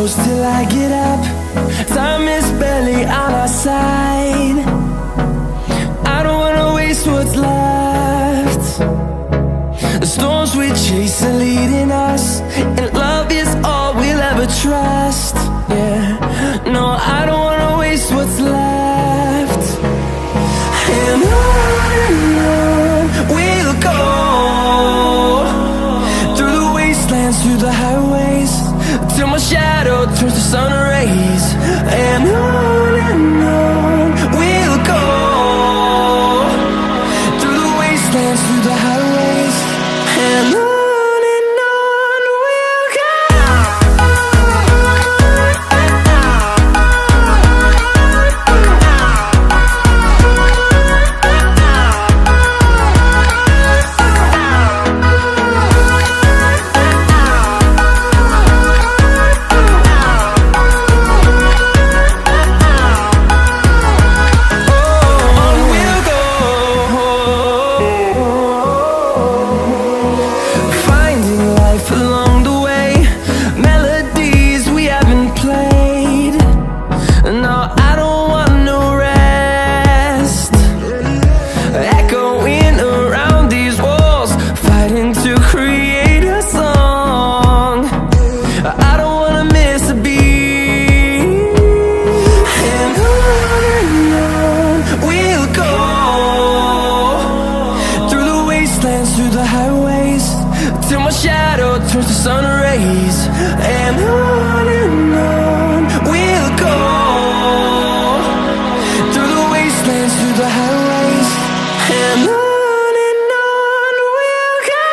close till I get up. Time is barely on our side. I don't wanna waste what's left. The storms we chase are leading us, and love is all we'll ever trust. Yeah, no, I don't wanna waste what's left. And on we'll go, through the wastelands, through the highways, till my shadow turns to sun rays. And on we'll go, through the wastelands, through the highways, and on we'll go. Through the highways, till my shadow turns to sun rays. And on we'll go, through the wastelands, through the highways, and on we'll go.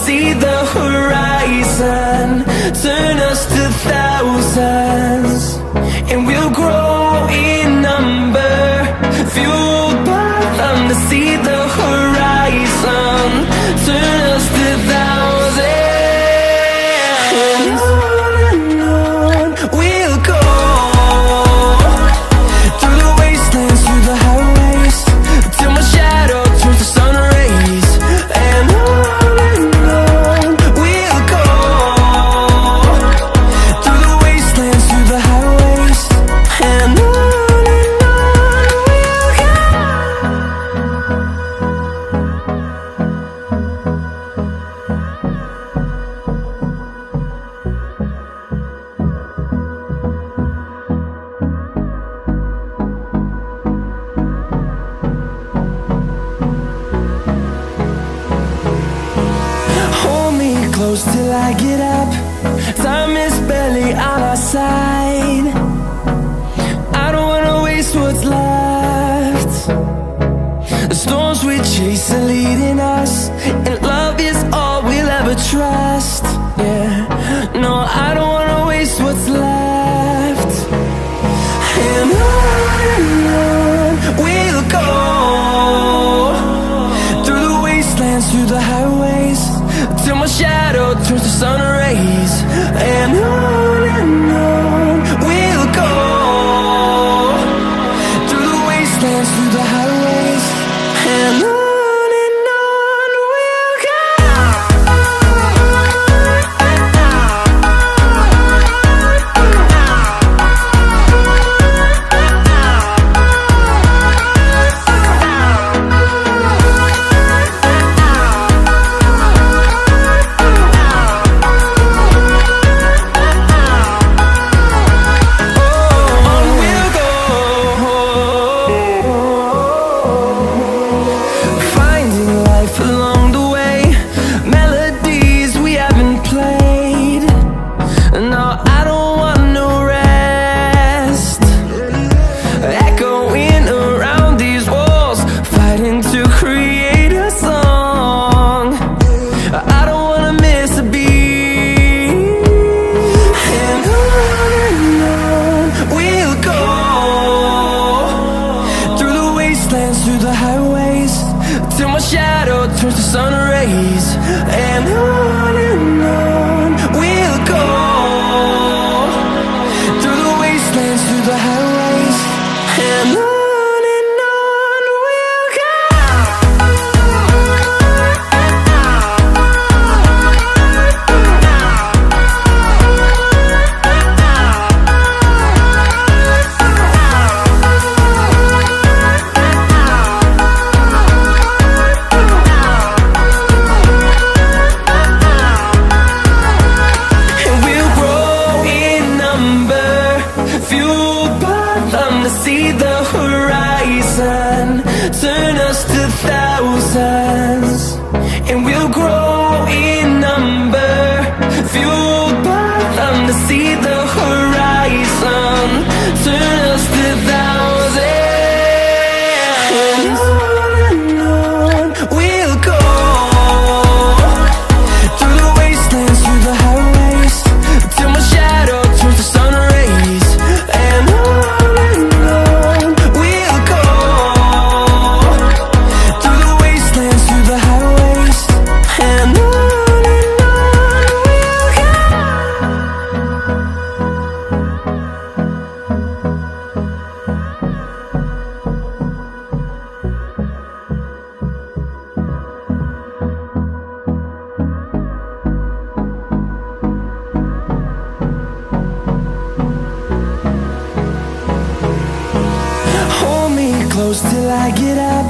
See the horizon, turn us to thousands, and we'll grow in number, fueled by them. To see the horizon, turn us to thousands, and on we'll go, through the wastelands, through the highways, till my shadow turns to sun rays. And close till I get up. Time is barely on our side. I don't wanna waste what's left. The storms we chase are leading us, and love is all we'll ever trust. Yeah, no, I don't wanna waste what's left. And on we'll go, through the wastelands, through the highways, till my shadow turns to sun rays. And on we'll go, through the wastelands, through the highways, and on. highways, till my shadow turns to sun rays. And on we'll go, through the wastelands, through the highways. And on we'll go. See the horizon, turn us to thousands, and we'll grow in number, fueled by them. To see the horizon, turn us to thousands, and on we'll go, through the wastelands, through the highways, till my shadow turns to sun rays. And close till I get up.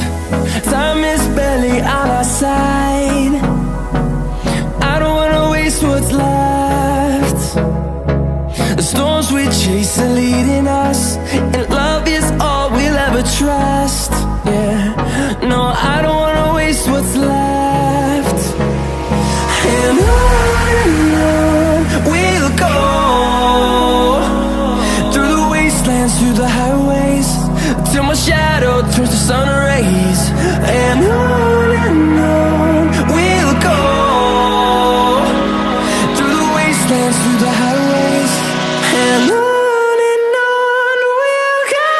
Time is barely on our side. I don't wanna waste what's left. The storms we chase are leading us, and love is all we'll ever trust. Yeah, no, I don't wanna waste what's left. And on we'll go, through the wastelands, through the highways, till my shadow turns to sun rays. And on we'll go, through the wastelands, through the highways. And on we'll go.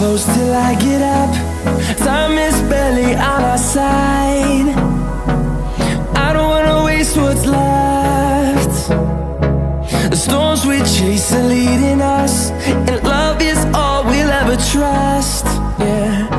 close till I get up. Time is barely on our side. I don't wanna waste what's left. The storms we chase are leading us, and love is all we'll ever trust. Yeah.